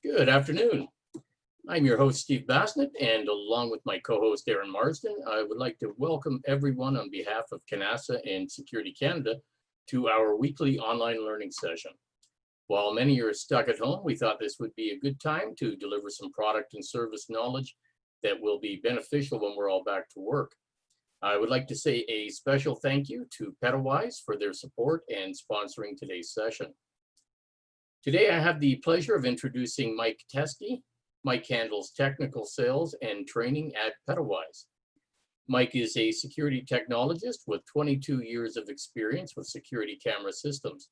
Good afternoon. I'm your host, Steve Bassnett, and along with my co-host, Aaron Marsden, I would like to welcome everyone on behalf of CANASA and Security Canada to our weekly online learning session. While many are stuck at home, we thought this would be a good time to deliver some product and service knowledge that will be beneficial when we're all back to work. I would like to say a special thank you to Petawise for their support and sponsoring today's session. Today, I have the pleasure of introducing Mike Teskey. Mike handles technical sales and training at Petawise. Mike is a security technologist with 22 years of experience with security camera systems.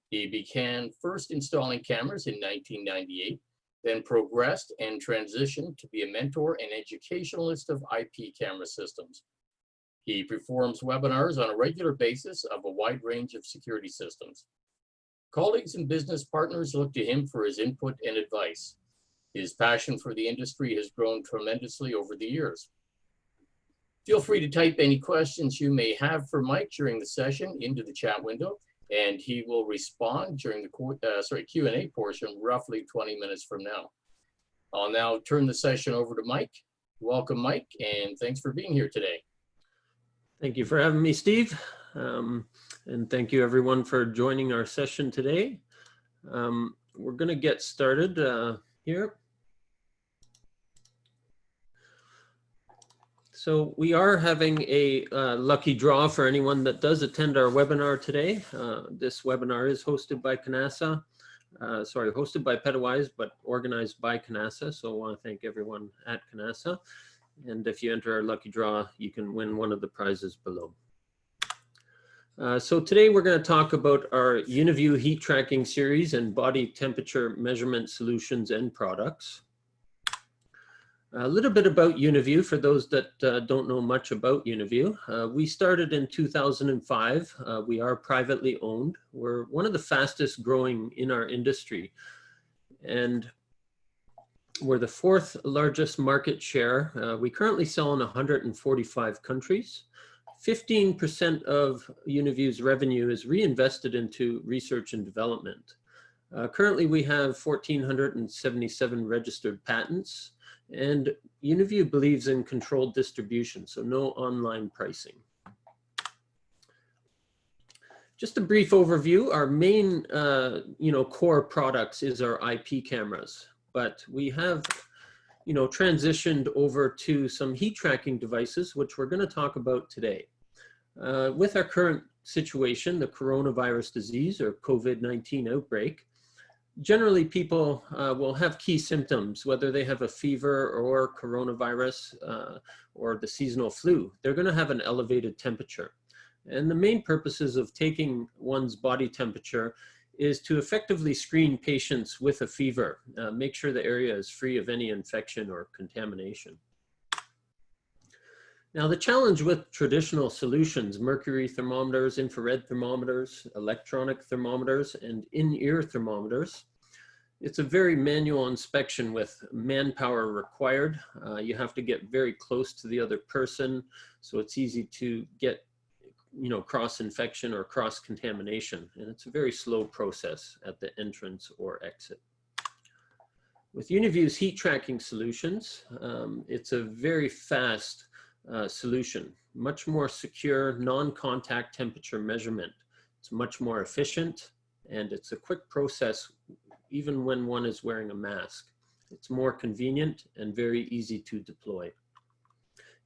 He began first installing cameras in 1998, then progressed and transitioned to be a mentor and educationalist of IP camera systems. He performs webinars on a regular basis of a wide range of security systems. Colleagues and business partners look to him for his input and advice. His passion for the industry has grown tremendously over the years. Feel free to type any questions you may have for Mike during the session into the chat window, and he will respond during the Q&A portion roughly 20 minutes from now. I'll now turn the session over to Mike. Welcome, Mike, and thanks for being here today. Thank you for having me, Steve. And thank you everyone for joining our session today. We're going to get started here. So we are having a lucky draw for anyone that does attend our webinar today. This webinar is hosted by CANASA, hosted by Petawise, but organized by CANASA. So I want to thank everyone at CANASA. And if you enter our lucky draw, you can win one of the prizes below. So today we're going to talk about our UNV heat tracking series and body temperature measurement solutions and products. A little bit about UNV for those that don't know much about UNV. We started in 2005. We are privately owned. We're one of the fastest growing in our industry. And we're the fourth largest market share. We currently sell in 145 countries. 15% of UNV's revenue is reinvested into research and development. Currently, we have 1,477 registered patents, and UNV believes in controlled distribution, so no online pricing. Just a brief overview, our main core products is our IP cameras, but we have transitioned over to some heat tracking devices, which we're going to talk about today. With our current situation, the coronavirus disease or COVID-19 outbreak, generally people will have key symptoms, whether they have a fever or coronavirus or the seasonal flu. They're going to have an elevated temperature. And the main purposes of taking one's body temperature is to effectively screen patients with a fever, make sure the area is free of any infection or contamination. Now, the challenge with traditional solutions, mercury thermometers, infrared thermometers, electronic thermometers, and in-ear thermometers, it's a very manual inspection with manpower required. You have to get very close to the other person, so it's easy to get cross-infection or cross-contamination, and it's a very slow process at the entrance or exit. With UNV's heat tracking solutions, it's a very fast solution, much more secure, non-contact temperature measurement. It's much more efficient, and it's a quick process even when one is wearing a mask. It's more convenient and very easy to deploy.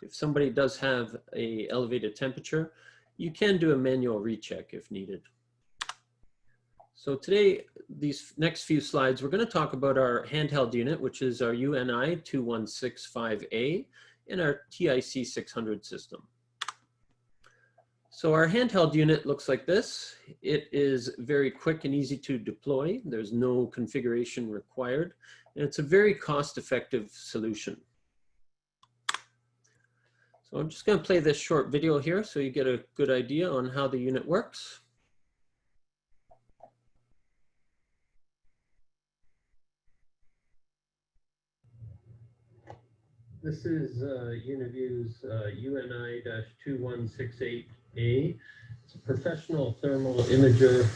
If somebody does have an elevated temperature, you can do a manual recheck if needed. So today, these next few slides, we're going to talk about our handheld unit, which is our UNI 2165A and our TIC 600 system. So our handheld unit looks like this. It is very quick and easy to deploy. There's no configuration required, and it's a very cost-effective solution. So I'm just going to play this short video here so you get a good idea on how the unit works. This is UNV's UNI-2168A. It's a professional thermal imager.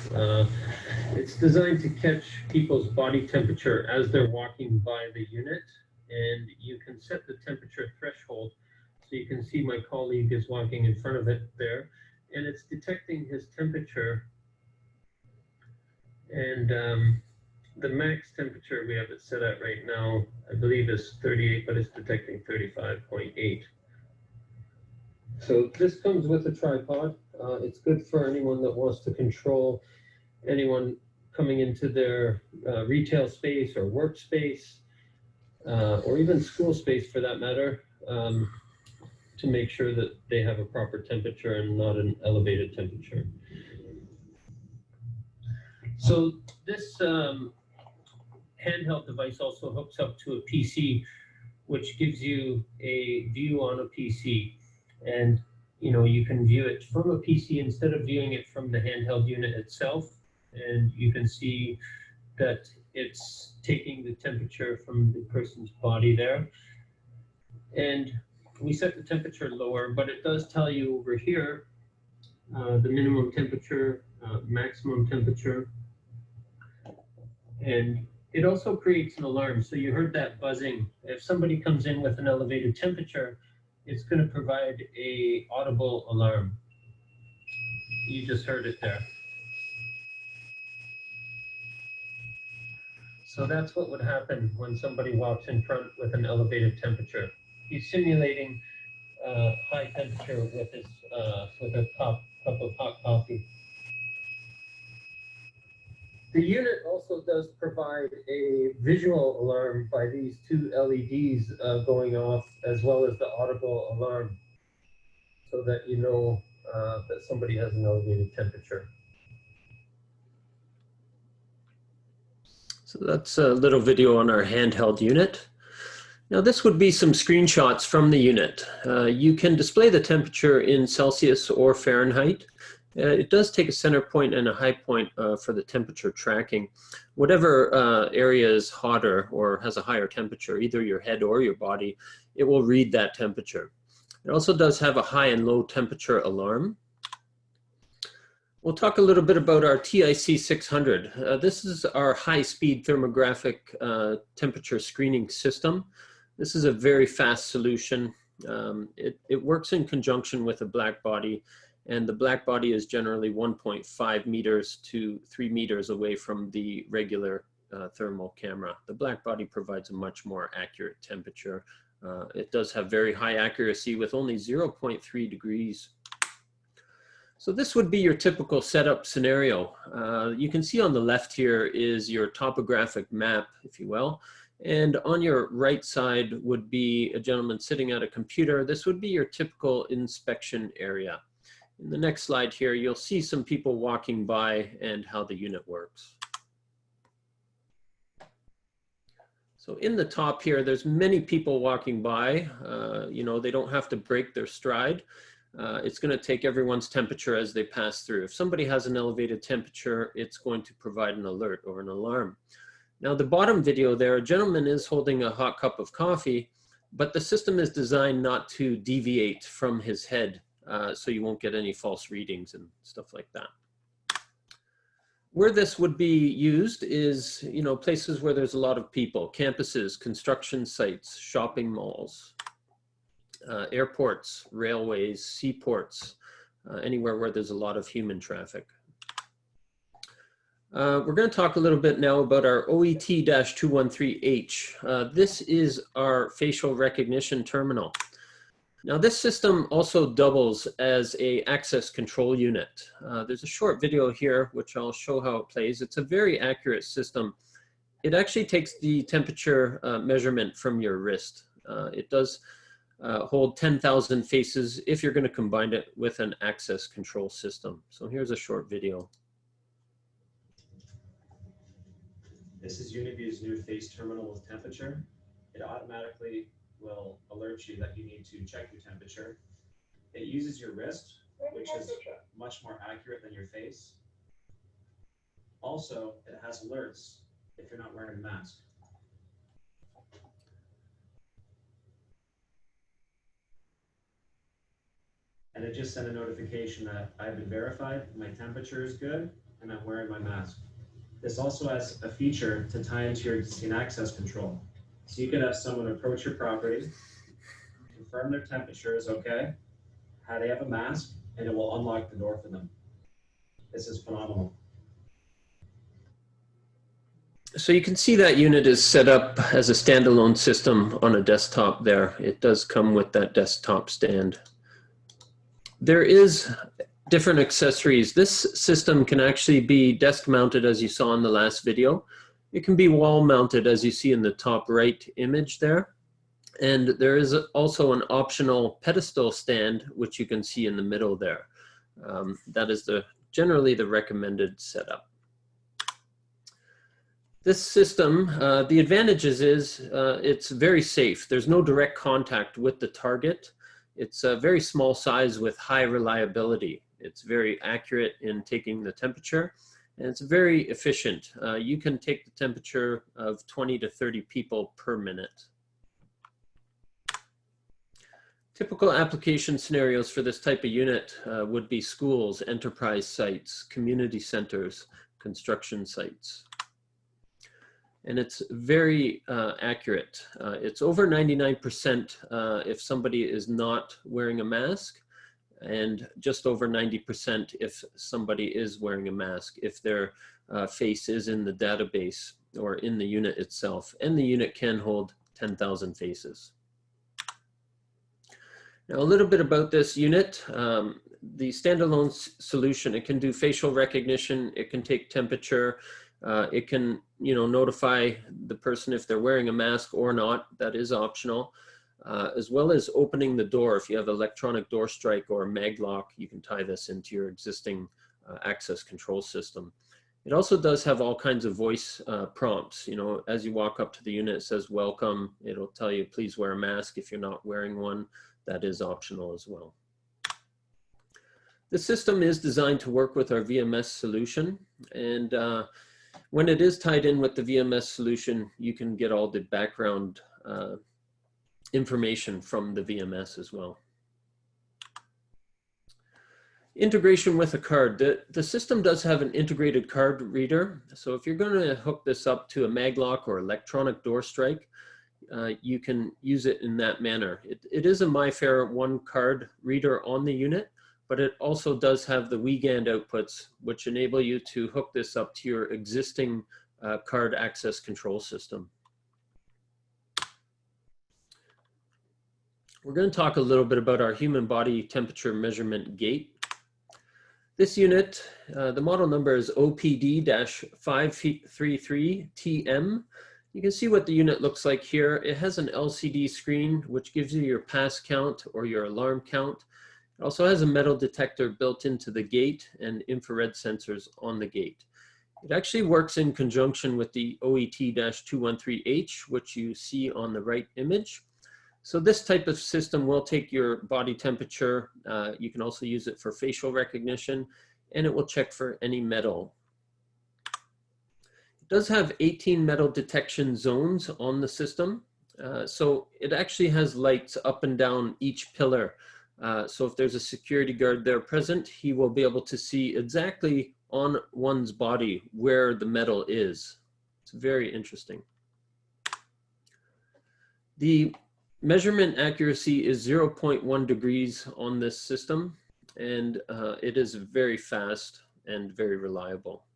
It's designed to catch people's body temperature as they're walking by the unit, and you can set the temperature threshold. So you can see my colleague is walking in front of it there, and it's detecting his temperature. And the max temperature we have it set at right now, I believe, is 38, but it's detecting 35.8. So this comes with a tripod. It's good for anyone that wants to control anyone coming into their retail space or workspace, or even school space for that matter, to make sure that they have a proper temperature and not an elevated temperature. So this handheld device also hooks up to a PC, which gives you a view on a PC. And you can view it from a PC instead of viewing it from the handheld unit itself. And you can see that it's taking the temperature from the person's body there. And we set the temperature lower, but it does tell you over here the minimum temperature, maximum temperature. And it also creates an alarm. So you heard that buzzing. If somebody comes in with an elevated temperature, it's going to provide a audible alarm. You just heard it there. So that's what would happen when somebody walks in front with an elevated temperature. He's simulating high temperature with a cup of hot coffee. The unit also does provide a visual alarm by these two LEDs going off, as well as the audible alarm, so that you know that somebody has an elevated temperature. So that's a little video on our handheld unit. Now this would be some screenshots from the unit. You can display the temperature in Celsius or Fahrenheit. It does take a center point and a high point for the temperature tracking. Whatever area is hotter or has a higher temperature, either your head or your body, it will read that temperature. It also does have a high and low temperature alarm. We'll talk a little bit about our TIC 600. This is our high-speed thermographic temperature screening system. This is a very fast solution. It works in conjunction with a black body, and the black body is generally 1.5 meters to 3 meters away from the regular thermal camera. The black body provides a much more accurate temperature. It does have very high accuracy with only 0.3 degrees. So this would be your typical setup scenario. You can see on the left here is your topographic map, if you will. And on your right side would be a gentleman sitting at a computer. This would be your typical inspection area. In the next slide here, you'll see some people walking by and how the unit works. So in the top here, there's many people walking by. They don't have to break their stride. It's going to take everyone's temperature as they pass through. If somebody has an elevated temperature, it's going to provide an alert or an alarm. Now the bottom video there, a gentleman is holding a hot cup of coffee, but the system is designed not to deviate from his head, so you won't get any false readings and stuff like that. Where this would be used is, places where there's a lot of people, campuses, construction sites, shopping malls, airports, railways, seaports, anywhere where there's a lot of human traffic. We're going to talk a little bit now about our OET-213H. This is our facial recognition terminal. Now this system also doubles as an access control unit. There's a short video here which I'll show how it plays. It's a very accurate system. It actually takes the temperature measurement from your wrist. It does hold 10,000 faces if you're going to combine it with an access control system. So here's a short video. This is UNV's new face terminal with temperature. It automatically will alert you that you need to check your temperature. It uses your wrist, which is much more accurate than your face. Also, it has alerts if you're not wearing a mask. And and it just sent a notification that I've been verified, my temperature is good, and I'm wearing my mask. This also has a feature to tie into your existing access control. So you can have someone approach your property, confirm their temperature is okay, how they have a mask, and it will unlock the door for them. This is phenomenal. So you can see that unit is set up as a standalone system on a desktop there. It does come with that desktop stand. There is different accessories. This system can actually be desk mounted, as you saw in the last video. It can be wall mounted, as you see in the top right image there. And there is also an optional pedestal stand, which you can see in the middle there. That is generally the recommended setup. This system, the advantages is it's very safe. There's no direct contact with the target. It's a very small size with high reliability. It's very accurate in taking the temperature, and it's very efficient. You can take the temperature of 20 to 30 people per minute. Typical application scenarios for this type of unit would be schools, enterprise sites, community centers, construction sites. And it's very accurate. It's over 99% if somebody is not wearing a mask, and just over 90% if somebody is wearing a mask, if their face is in the database or in the unit itself. And the unit can hold 10,000 faces. Now, a little bit about this unit. The standalone solution, it can do facial recognition, it can take temperature, it can, notify the person if they're wearing a mask or not. That is optional, as well as opening the door. If you have electronic door strike or a mag lock, you can tie this into your existing access control system. It also does have all kinds of voice prompts. As you walk up to the unit, it says welcome. It'll tell you, please wear a mask if you're not wearing one. That is optional as well. The system is designed to work with our VMS solution, and when it is tied in with the VMS solution, you can get all the background information from the VMS as well. Integration with a card. The system does have an integrated card reader, so if you're going to hook this up to a maglock or electronic door strike, you can use it in that manner. It is a MyFair 1 card reader on the unit, but it also does have the WeGand outputs, which enable you to hook this up to your existing card access control system. We're going to talk a little bit about our human body temperature measurement gate. This unit, the model number is OPD-533TM. You can see what the unit looks like here. It has an LCD screen, which gives you your pass count or your alarm count. It also has a metal detector built into the gate and infrared sensors on the gate. It actually works in conjunction with the OET-213H, which you see on the right image. So this type of system will take your body temperature. You can also use it for facial recognition, and it will check for any metal. It does have 18 metal detection zones on the system. So it actually has lights up and down each pillar. So if there's a security guard there present, he will be able to see exactly on one's body where the metal is. It's very interesting. The measurement accuracy is 0.1 degrees on this system, and it is very fast and very reliable.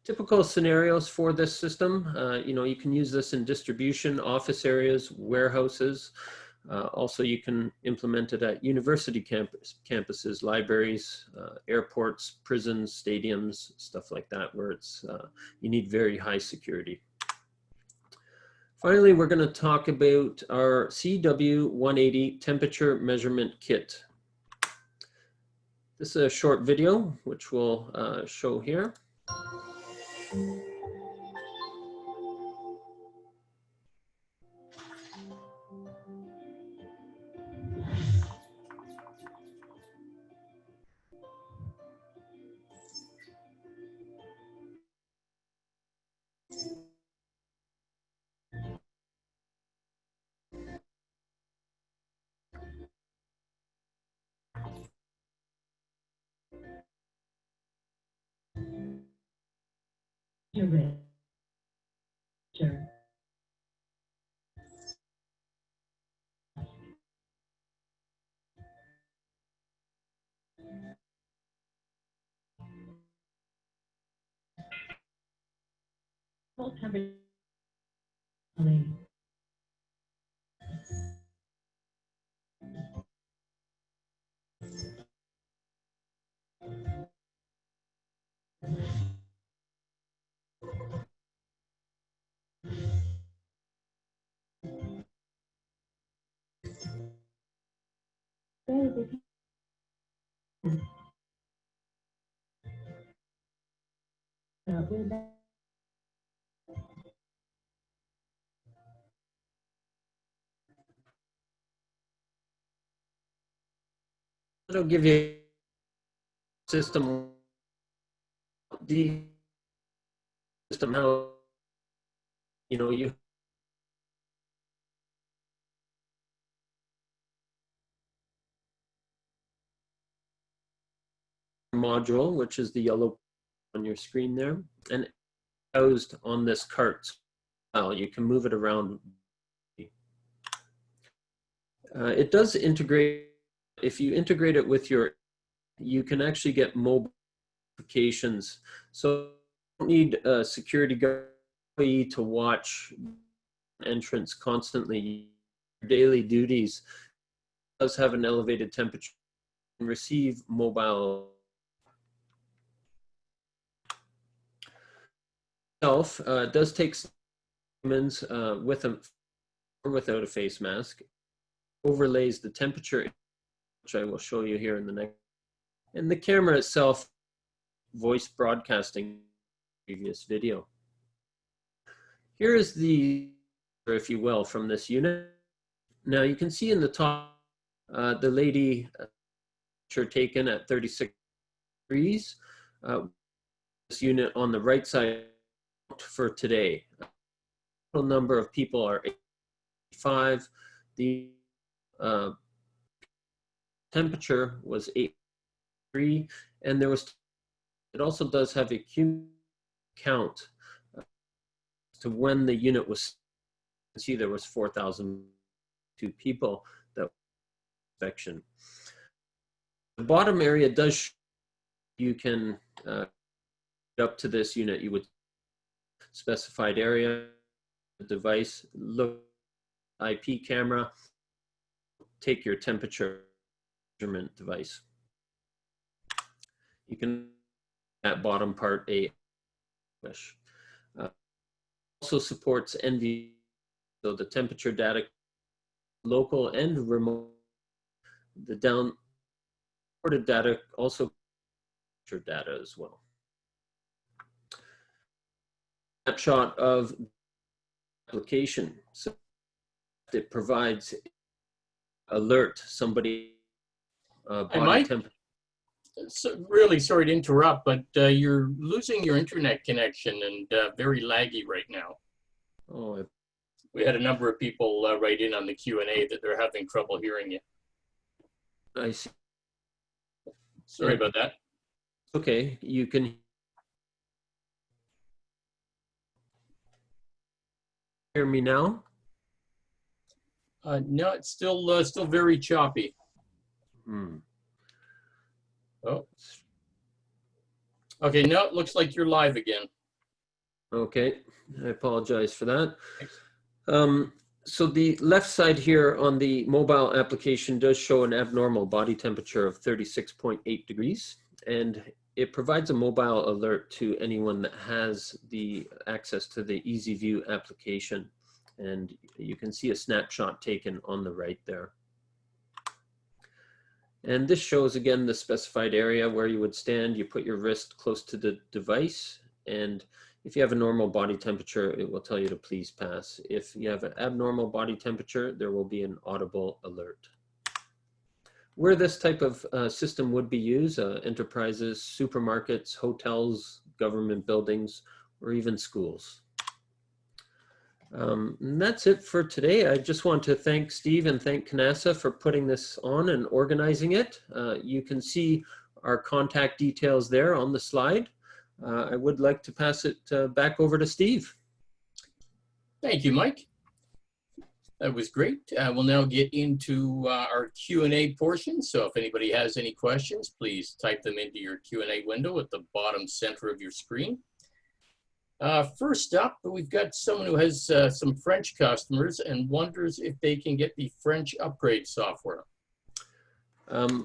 Typical scenarios for this system, you can use this in distribution, office areas, warehouses. Also, you can implement it at university campuses, libraries, airports, prisons, stadiums, stuff like that, where you need very high security. Finally, we're going to talk about our CW180 temperature measurement kit. This is a short video, which we'll show here. Temperature. Full temperature. It'll give you system, the system, how, you know, you module, which is the yellow on your screen there, and housed on this cart. You can move it around. It does integrate. If you integrate it with your, you can actually get mobile notifications. So you don't need a security guard to watch entrance constantly. Your daily duties does have an elevated temperature and receive mobile. Itself does take humans with a or without a face mask. Overlays the temperature, which I will show you here in the next. And the camera itself, voice broadcasting previous video. Here is the, if you will, from this unit. Now you can see in the top, the lady taken at 36 degrees. This unit on the right side for today. The total number of people are 85. The temperature was 83, and there was. It also does have a cumulative count to when the unit was. You can see there was 4,002 people that were infection. The bottom area does. You can up to this unit. You would specified area, device, look, IP camera, take your temperature measurement device. You can, that bottom part, also supports UNV, so the temperature data, local and remote. The downloaded data also temperature data as well. Snapshot of application. So it provides alert somebody body temperature. So really sorry to interrupt, but you're losing your internet connection and very laggy right now. Oh, we had a number of people write in on the Q&A that they're having trouble hearing you. I see. Sorry about that. Okay, you can hear me now? No, it's still very choppy. Oh. Okay, now it looks like you're live again. Okay, I apologize for that. So the left side here on the mobile application does show an abnormal body temperature of 36.8 degrees, and it provides a mobile alert to anyone that has the access to the EasyView application. And you can see a snapshot taken on the right there. And this shows again the specified area where you would stand. You put your wrist close to the device, and if you have a normal body temperature, it will tell you to please pass. If you have an abnormal body temperature, there will be an audible alert. Where this type of system would be used, enterprises, supermarkets, hotels, government buildings, or even schools. And that's it for today. I just want to thank Steve and thank CANASA for putting this on and organizing it. You can see our contact details there on the slide. I would like to pass it back over to Steve. Thank you, Mike. That was great. We'll now get into our Q&A portion. So if anybody has any questions, please type them into your Q&A window at the bottom center of your screen. First up, we've got someone who has some French customers and wonders if they can get the French upgrade software.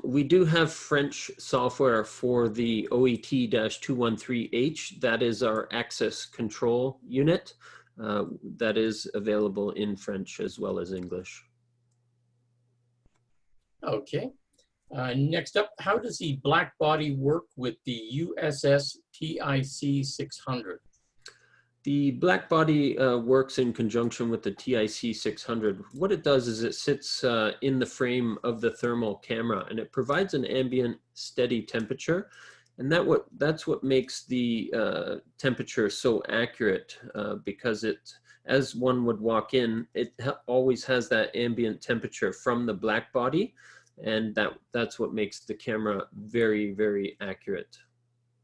We do have French software for the OET-213H. That is our access control unit. That is available in French as well as English. Okay. Next up, how does the black body work with the USS TIC 600? The black body works in conjunction with the TIC 600. What it does is it sits in the frame of the thermal camera, and it provides an ambient steady temperature. And that's what makes the temperature so accurate, because as one would walk in, it always has that ambient temperature from the black body, and that's what makes the camera very, very accurate.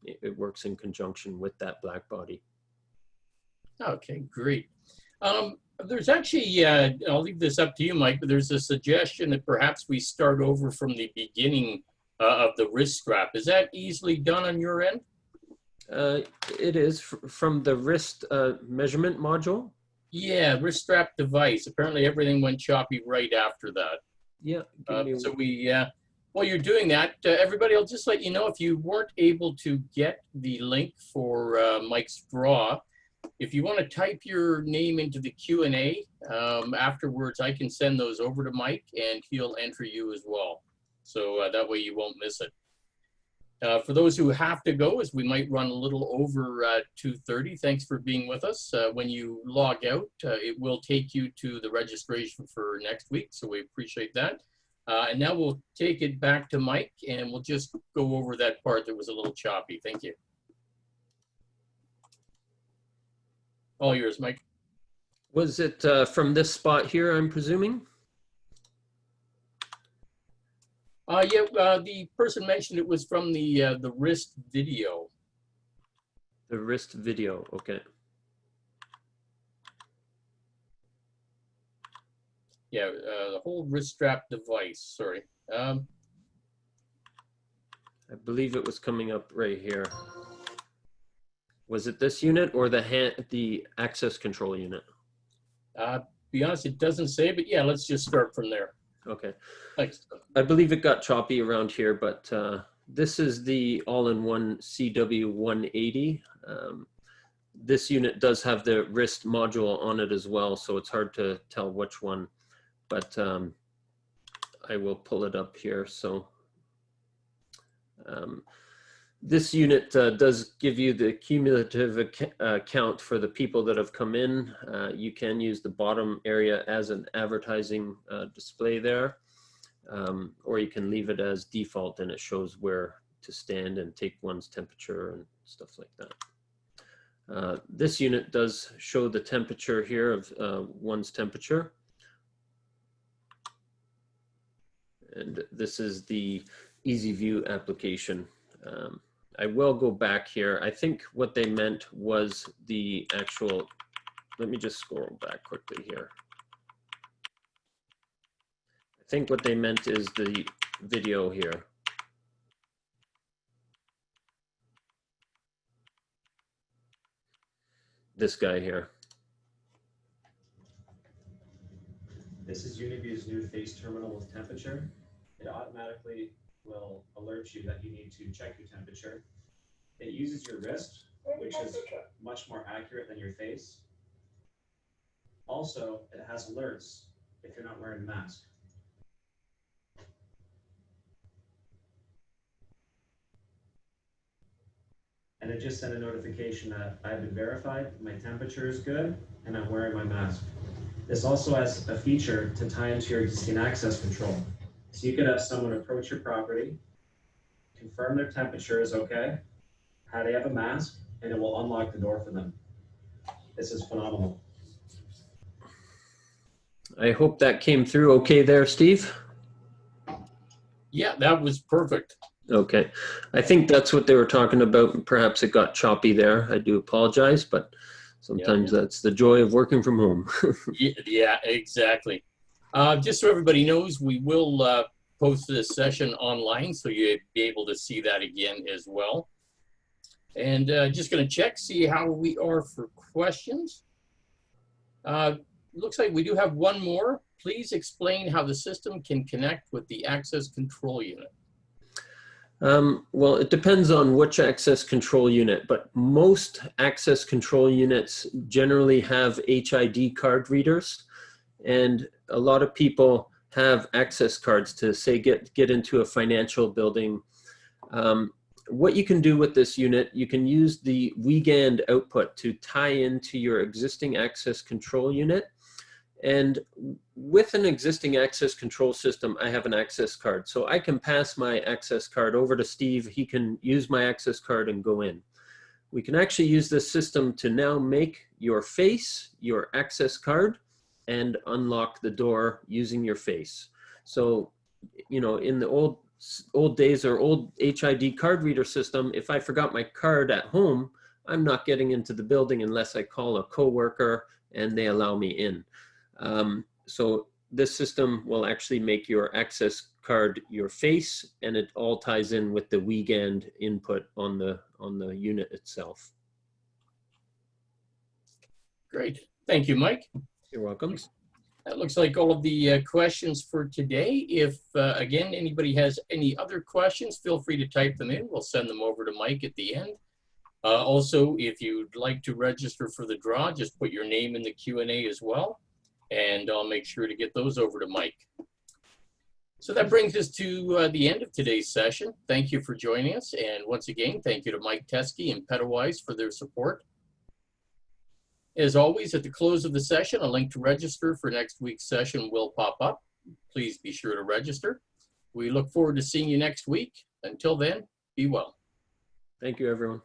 It works in conjunction with that black body. Okay, great. There's actually, I'll leave this up to you, Mike, but there's a suggestion that perhaps we start over from the beginning of the wrist strap. Is that easily done on your end? It is from the wrist measurement module. Yeah, wrist strap device. Apparently everything went choppy right after that. Yeah. So while you're doing that, everybody, I'll just let you know if you weren't able to get the link for Mike's draw, if you want to type your name into the Q&A afterwards, I can send those over to Mike and he'll enter you as well. So that way you won't miss it. For those who have to go, as we might run a little over 2:30, thanks for being with us. When you log out, it will take you to the registration for next week, so we appreciate that. And now we'll take it back to Mike, and we'll just go over that part that was a little choppy. Thank you. All yours, Mike. Was it from this spot here, I'm presuming? Yeah, the person mentioned it was from the wrist video. The wrist video, okay. Yeah, the whole wrist strap device, sorry. I believe it was coming up right here. Was it this unit or the access control unit? Be honest, it doesn't say, but yeah, let's just start from there. Okay. Thanks. I believe it got choppy around here, but this is the all-in-one CW180. This unit does have the wrist module on it as well, so it's hard to tell which one, but I will pull it up here. So this unit does give you the cumulative count for the people that have come in. You can use the bottom area as an advertising display there, or you can leave it as default and it shows where to stand and take one's temperature and stuff like that. This unit does show the temperature here of one's temperature. And this is the Easy View application. I will go back here. I think what they meant was the actual, let me just scroll back quickly here. I think what they meant is the video here. This guy here. This is UNV's new face terminal with temperature. It automatically will alert you that you need to check your temperature. It uses your wrist, which is much more accurate than your face. Also, it has alerts if you're not wearing a mask. And it just sent a notification that I've been verified, my temperature is good, and I'm wearing my mask. This also has a feature to tie into your existing access control. So you could have someone approach your property, confirm their temperature is okay, how they have a mask, and it will unlock the door for them. This is phenomenal. I hope that came through okay there, Steve. Yeah, that was perfect. Okay. I think that's what they were talking about. Perhaps it got choppy there. I do apologize, but sometimes that's the joy of working from home. Yeah, exactly. Just so everybody knows, we will post this session online, so you'll be able to see that again as well. And just going to check, see how we are for questions. Looks like we do have one more. Please explain how the system can connect with the access control unit. Well, it depends on which access control unit, but most access control units generally have HID card readers, and a lot of people have access cards to say get into a financial building. What you can do with this unit, you can use the WeGand output to tie into your existing access control unit. And with an existing access control system, I have an access card. So I can pass my access card over to Steve. He can use my access card and go in. We can actually use this system to now make your face your access card and unlock the door using your face. So, you know, in the old days or old HID card reader system, if I forgot my card at home, I'm not getting into the building unless I call a coworker and they allow me in. So this system will actually make your access card your face, and it all ties in with the WeGand input on the unit itself. Great. Thank you, Mike. You're welcome. That looks like all of the questions for today. If, again, anybody has any other questions, feel free to type them in. We'll send them over to Mike at the end. Also, if you'd like to register for the draw, just put your name in the Q&A as well, and I'll make sure to get those over to Mike. So that brings us to the end of today's session. Thank you for joining us. And once again, thank you to Mike Teskey and Petawise for their support. As always, at the close of the session, a link to register for next week's session will pop up. Please be sure to register. We look forward to seeing you next week. Until then, be well. Thank you, everyone.